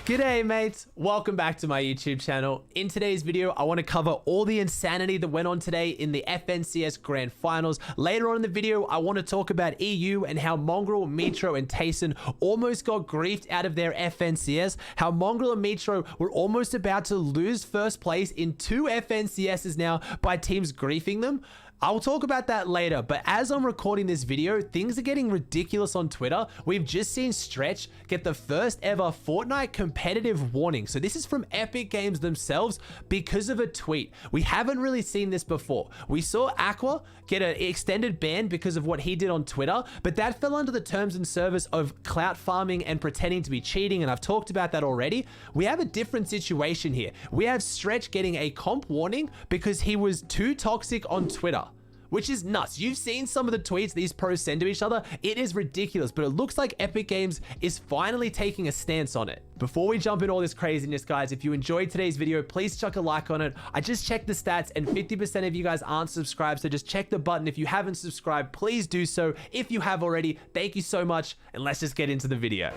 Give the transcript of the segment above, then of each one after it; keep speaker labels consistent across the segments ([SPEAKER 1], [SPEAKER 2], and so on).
[SPEAKER 1] G'day mates, welcome back to my YouTube channel. In today's video, I want to cover all the insanity that went on today in the FNCS Grand Finals. Later on in the video, I want to talk about EU and how Mongraal, Mitro, and Tayson almost got griefed out of their FNCS, how Mongraal and Mitro were almost about to lose first place in 2 FNCSs now by teams griefing them. I'll talk about that later, but as I'm recording this video, things are getting ridiculous on Twitter. We've just seen Stretch get the first ever Fortnite competitive warning. So this is from Epic Games themselves because of a tweet. We haven't really seen this before. We saw Aqua get an extended ban because of what he did on Twitter, but that fell under the terms and service of clout farming and pretending to be cheating, and I've talked about that already. We have a different situation here. We have Stretch getting a comp warning because he was too toxic on Twitter, which is nuts. You've seen some of the tweets these pros send to each other. It is ridiculous, but it looks like Epic Games is finally taking a stance on it. Before we jump in all this craziness, guys, if you enjoyed today's video, please chuck a like on it. I just checked the stats and 50% of you guys aren't subscribed, so just check the button. If you haven't subscribed, please do so. If you have already, thank you so much, and let's just get into the video.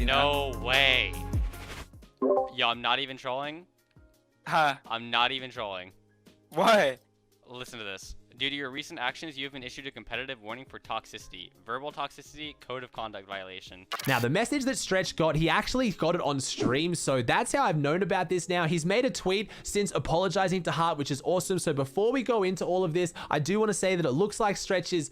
[SPEAKER 2] No way. Yo, I'm not even trolling.
[SPEAKER 3] Huh?
[SPEAKER 2] I'm not even trolling.
[SPEAKER 3] What?
[SPEAKER 2] Listen to this. Due to your recent actions, you have been issued a competitive warning for toxicity. Verbal toxicity, code of conduct violation.
[SPEAKER 1] Now, the message that Stretch got, he actually got it on stream, so that's how I've known about this now. He's made a tweet since apologizing to Heart, which is awesome. So before we go into all of this, I do want to say that it looks like Stretch is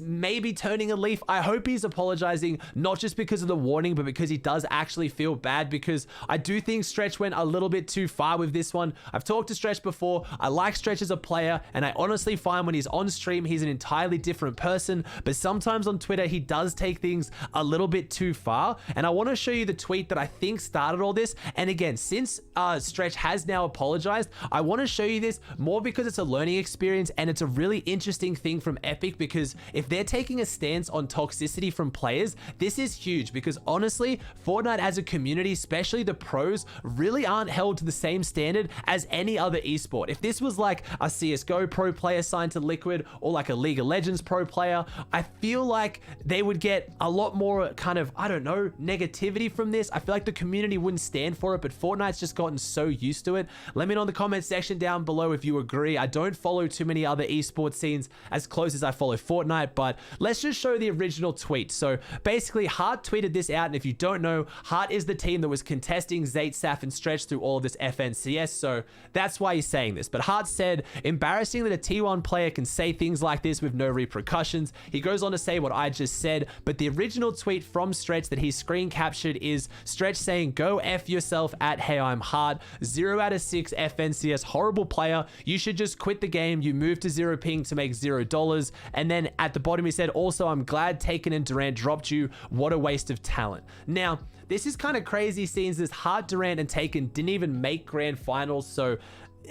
[SPEAKER 1] maybe turning a leaf. I hope he's apologizing, not just because of the warning, but because he does actually feel bad, because I do think Stretch went a little bit too far with this one. I've talked to Stretch before. I like Stretch as a player, and I honestly find when he's on stream, he's an entirely different person, but sometimes on Twitter, he does take things a little bit too far. And I want to show you the tweet that I think started all this. And again, since Stretch has now apologized, I want to show you this more because it's a learning experience and it's a really interesting thing from Epic, because if they're taking a stance on toxicity from players, this is huge, because honestly, Fortnite as a community, especially the pros, really aren't held to the same standard as any other esport. If this was like a CSGO pro player signed to Liquid, or like a League of Legends pro player, I feel like they would get a lot more kind of, I don't know, negativity from this. I feel like the community wouldn't stand for it, but Fortnite's just gotten so used to it. Let me know in the comment section down below if you agree. I don't follow too many other esports scenes as close as I follow Fortnite, but let's just show the original tweet. So basically, Heart tweeted this out, and if you don't know, Heart is the team that was contesting Zayt, Saf, and Stretch through all of this FNCS, so that's why he's saying this. But Heart said, embarrassing that a T1 player can say things like this with no repercussions. He goes on to say what I just said, but the original tweet from Stretch that he screen captured is Stretch saying, "Go F yourself at Hey I'm Hard, 0 out of 6 FNCS, horrible player. You should just quit the game. You moved to 0 ping to make $0. And then at the bottom he said, also, I'm glad Taken and Durant dropped you. What a waste of talent. Now, this is kind of crazy seeing this Heart, Durant, and Taken didn't even make grand finals, so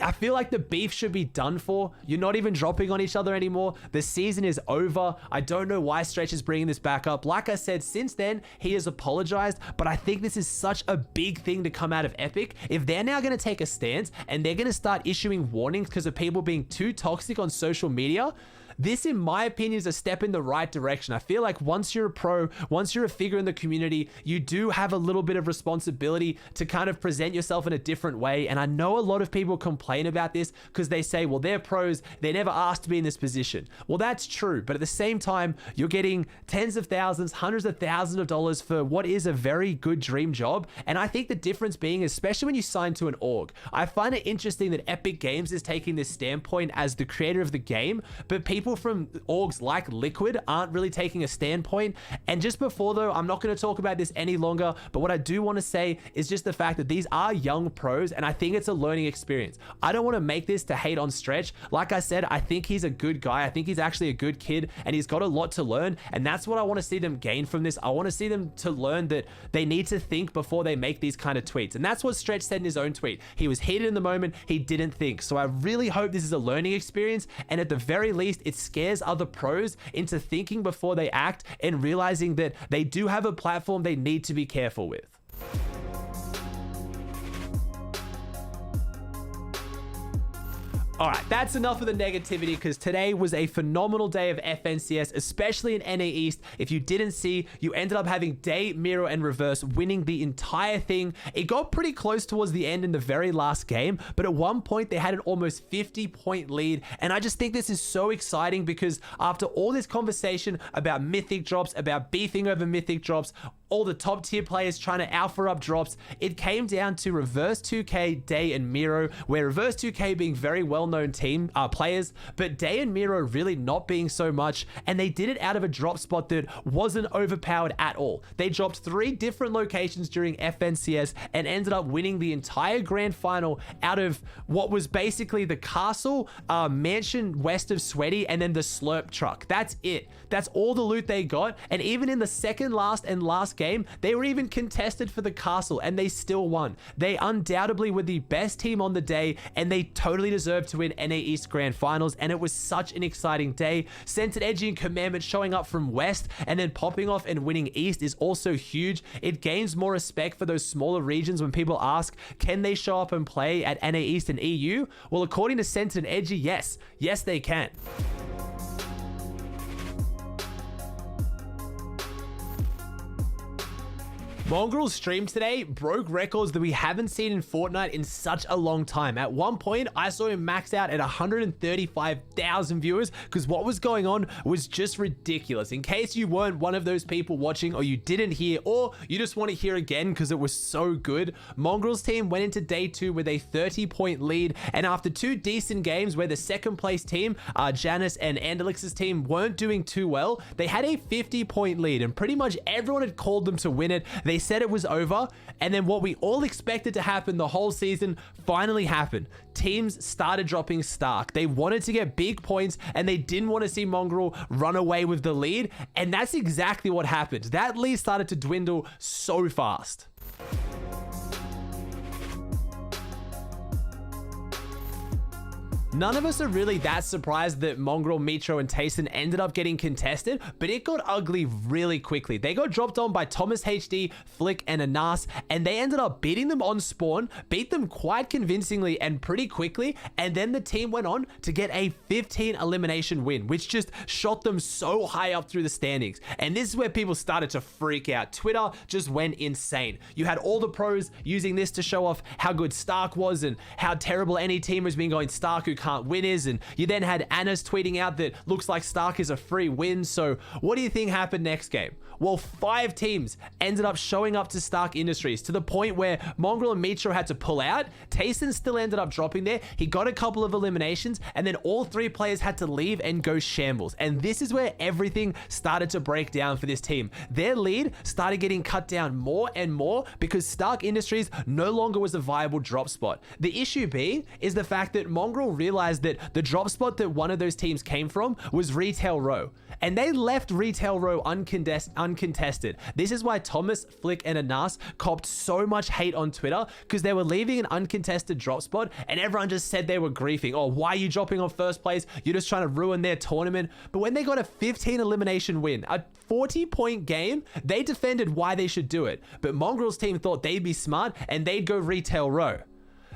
[SPEAKER 1] I feel like the beef should be done for. You're not even dropping on each other anymore. The season is over. I don't know why Stretch is bringing this back up. Like I said, since then, he has apologized, but I think this is such a big thing to come out of Epic. If they're now going to take a stance and they're going to start issuing warnings because of people being too toxic on social media, this, in my opinion, is a step in the right direction. I feel like once you're a pro, once you're a figure in the community, you do have a little bit of responsibility to kind of present yourself in a different way. And I know a lot of people complain about this because they say, well, they're pros, they never asked to be in this position. Well, that's true. But at the same time, you're getting tens of thousands, hundreds of thousands of dollars for what is a very good dream job. And I think the difference being, especially when you sign to an org, I find it interesting that Epic Games is taking this standpoint as the creator of the game, but people from orgs like Liquid aren't really taking a standpoint. And just before though, I'm not going to talk about this any longer, but what I do want to say is just the fact that these are young pros, and I think it's a learning experience. I don't want to make this to hate on Stretch. Like I said, I think he's a good guy. I think he's actually a good kid, and he's got a lot to learn, and that's what I want to see them gain from this. I want to see them to learn that they need to think before they make these kind of tweets, and that's what Stretch said in his own tweet. He was heated in the moment. He didn't think. So I really hope this is a learning experience, and at the very least, it scares other pros into thinking before they act and realizing that they do have a platform they need to be careful with. All right, that's enough of the negativity because today was a phenomenal day of FNCS, especially in NA East. If you didn't see, you ended up having Day, Miro, and Reverse winning the entire thing. It got pretty close towards the end in the very last game, but at one point they had an almost 50-point lead. And I just think this is so exciting because after all this conversation about mythic drops, about beefing over mythic drops, all the top tier players trying to alpha up drops, it came down to Reverse 2K, Day, and Miro, where Reverse 2K being very well-known team players, but Day and Miro really not being so much, and they did it out of a drop spot that wasn't overpowered at all. They dropped 3 different locations during FNCS and ended up winning the entire grand final out of what was basically the castle, mansion west of Sweaty, and then the slurp truck. That's it. That's all the loot they got, and even in the second last and last game, they were even contested for the castle and they still won. They undoubtedly were the best team on the day and they totally deserved to win NA East Grand Finals, and it was such an exciting day. Scented Edgy and Commandment showing up from West and then popping off and winning East is also huge. It gains more respect for those smaller regions when people ask, can they show up and play at NA East and EU? Well, according to Scented and Edgy, yes. Yes, they can. Mongrel's stream today broke records that we haven't seen in Fortnite in such a long time. At one point, I saw him max out at 135,000 viewers because what was going on was just ridiculous. In case you weren't one of those people watching or you didn't hear or you just want to hear again because it was so good, Mongrel's team went into day 2 with a 30-point lead, and after 2 decent games where the second place team, Janice and Andalix's team, weren't doing too well, they had a 50-point lead and pretty much everyone had called them to win it. They said it was over, and then what we all expected to happen the whole season finally happened. Teams started dropping Stark. They wanted to get big points and they didn't want to see Mongrel run away with the lead, and that's exactly what happened. That lead started to dwindle so fast. None of us are really that surprised that Mongrel, Mitro, and Tayson ended up getting contested, but it got ugly really quickly. They got dropped on by Thomas HD, Flick, and Anas, and they ended up beating them on spawn, beat them quite convincingly and pretty quickly, and then the team went on to get a 15 elimination win, which just shot them so high up through the standings. And this is where people started to freak out. Twitter just went insane. You had all the pros using this to show off how good Stark was and how terrible any team has been going Stark who can't win is, and you then had Anas tweeting out that looks like Stark is a free win. So what do you think happened next game? Well, 5 teams ended up showing up to Stark Industries to the point where Mongrel and Mitro had to pull out. Tayson still ended up dropping there. He got a couple of eliminations, and then all 3 players had to leave and go shambles. And this is where everything started to break down for this team. Their lead started getting cut down more and more because Stark Industries no longer was a viable drop spot. The issue being is the fact that Mongrel realized that the drop spot that one of those teams came from was Retail Row, and they left Retail Row uncontested. This is why Thomas, Flick, and Anas copped so much hate on Twitter because they were leaving an uncontested drop spot and everyone just said they were griefing. Oh, why are you dropping on first place? You're just trying to ruin their tournament. But when they got a 15 elimination win, a 40-point game, they defended why they should do it. But Mongrel's team thought they'd be smart and they'd go Retail Row.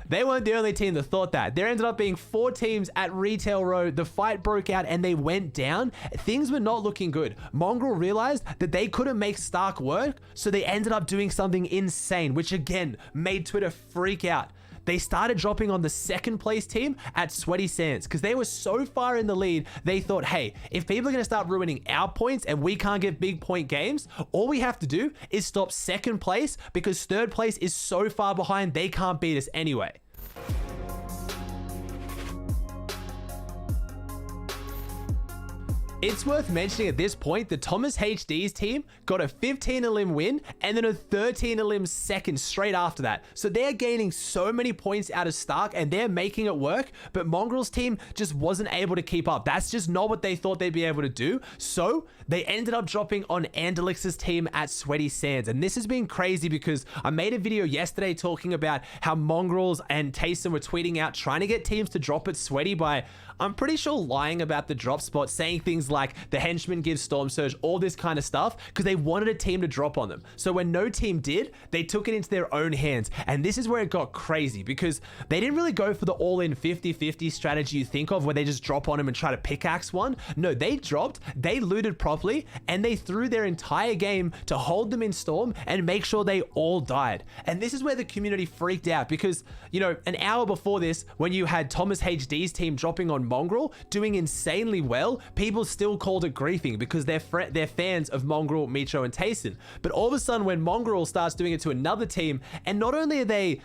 [SPEAKER 1] They weren't the only team that thought that. There ended up being 4 teams at Retail Row. The fight broke out and they went down. Things were not looking good. Mongrel realized that they couldn't make Stark work, so they ended up doing something insane, which again made Twitter freak out. They started dropping on the second place team at Sweaty Sands because they were so far in the lead. They thought, hey, if people are going to start ruining our points and we can't get big point games, all we have to do is stop second place because third place is so far behind they can't beat us anyway. It's worth mentioning at this point that Thomas HD's team got a 15 elim win and then a 13 elim second straight after that. So they're gaining so many points out of Stark and they're making it work, but Mongrel's team just wasn't able to keep up. That's just not what they thought they'd be able to do. So they ended up dropping on Andalix's team at Sweaty Sands. And this has been crazy because I made a video yesterday talking about how Mongrels and Tayson were tweeting out trying to get teams to drop at Sweaty by I'm pretty sure lying about the drop spot, saying things like the henchman gives Storm Surge, all this kind of stuff, because they wanted a team to drop on them. So when no team did, they took it into their own hands. And this is where it got crazy, because they didn't really go for the all-in 50-50 strategy you think of, where they just drop on them and try to pickaxe one. No, they dropped, they looted properly, and they threw their entire game to hold them in Storm and make sure they all died. And this is where the community freaked out, because, you know, an hour before this, when you had Thomas HD's team dropping on Mongraal, doing insanely well, people still called it griefing because they're fans of Mongraal, Mitro, and Tayson. But all of a sudden, when Mongraal starts doing it to another team, and not only are they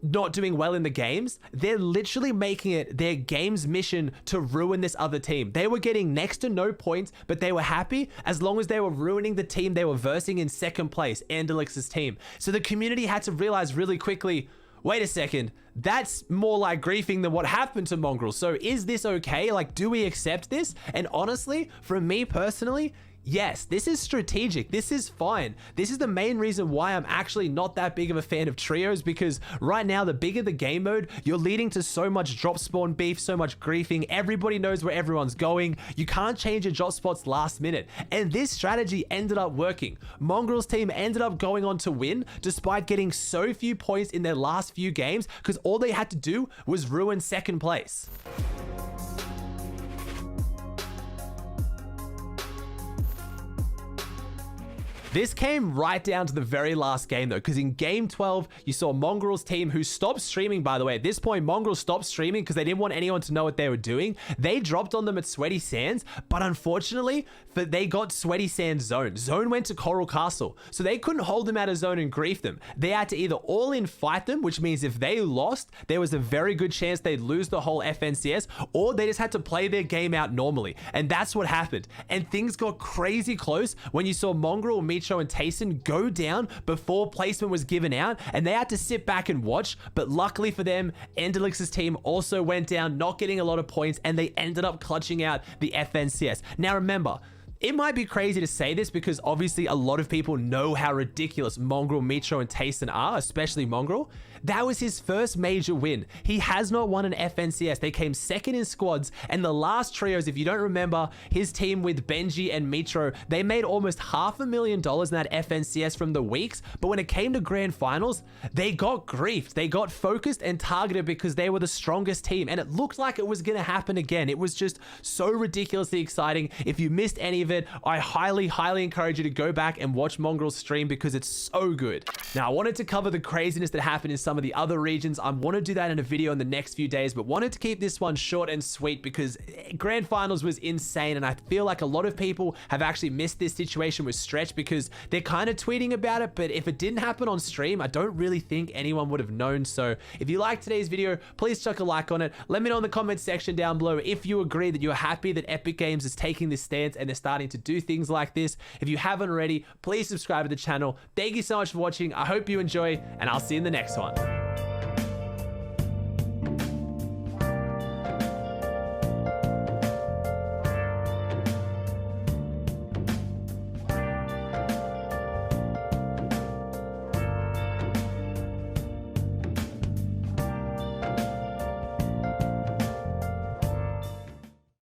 [SPEAKER 1] not doing well in the games, they're literally making it their game's mission to ruin this other team. They were getting next to no points, but they were happy as long as they were ruining the team they were versing in second place, Andalix's team. So the community had to realize really quickly, wait a second, that's more like griefing than what happened to Mongraal. So is this okay? Like, do we accept this? And honestly, from me personally, yes, this is strategic. This is fine. This is the main reason why I'm actually not that big of a fan of trios, because right now, the bigger the game mode, you're leading to so much drop spawn beef, so much griefing. Everybody knows where everyone's going. You can't change your drop spots last minute. And this strategy ended up working. Mongraal's team ended up going on to win despite getting so few points in their last few games, because all they had to do was ruin second place. This came right down to the very last game though, because in game 12, you saw Mongraal's team, who stopped streaming, by the way. At this point, Mongraal stopped streaming because they didn't want anyone to know what they were doing. They dropped on them at Sweaty Sands, but unfortunately, they got Sweaty Sands zone. Zone went to Coral Castle, so they couldn't hold them out of zone and grief them. They had to either all in fight them, which means if they lost, there was a very good chance they'd lose the whole FNCS, or they just had to play their game out normally. And that's what happened. And things got crazy close when you saw Mongraal, Mitro, and Tayson go down before placement was given out, and they had to sit back and watch. But luckily for them, Andalix's team also went down, not getting a lot of points, and they ended up clutching out the FNCS. Now remember, it might be crazy to say this because obviously a lot of people know how ridiculous Mongraal, Mitro, and Tayson are, especially Mongraal. That was his first major win. He has not won an FNCS. They came second in squads, and the last trios, if you don't remember, his team with Benji and Mitro, they made almost $500,000 in that FNCS from the weeks, but when it came to grand finals, they got griefed. They got focused and targeted because they were the strongest team, and it looked like it was going to happen again. It was just so ridiculously exciting. If you missed any of it, I highly encourage you to go back and watch Mongraal's stream because it's so good. Now, I wanted to cover the craziness that happened in some of the other regions. I want to do that in a video in the next few days, but wanted to keep this one short and sweet because grand finals was insane, and I feel like a lot of people have actually missed this situation with Stretch because they're kind of tweeting about it, but if it didn't happen on stream, I don't really think anyone would have known. So if you liked today's video, please chuck a like on it. Let me know in the comment section down below if you agree that you're happy that Epic Games is taking this stance and they're starting to do things like this. If you haven't already, please subscribe to the channel. Thank you so much for watching. I hope you enjoy, and I'll see you in the next one.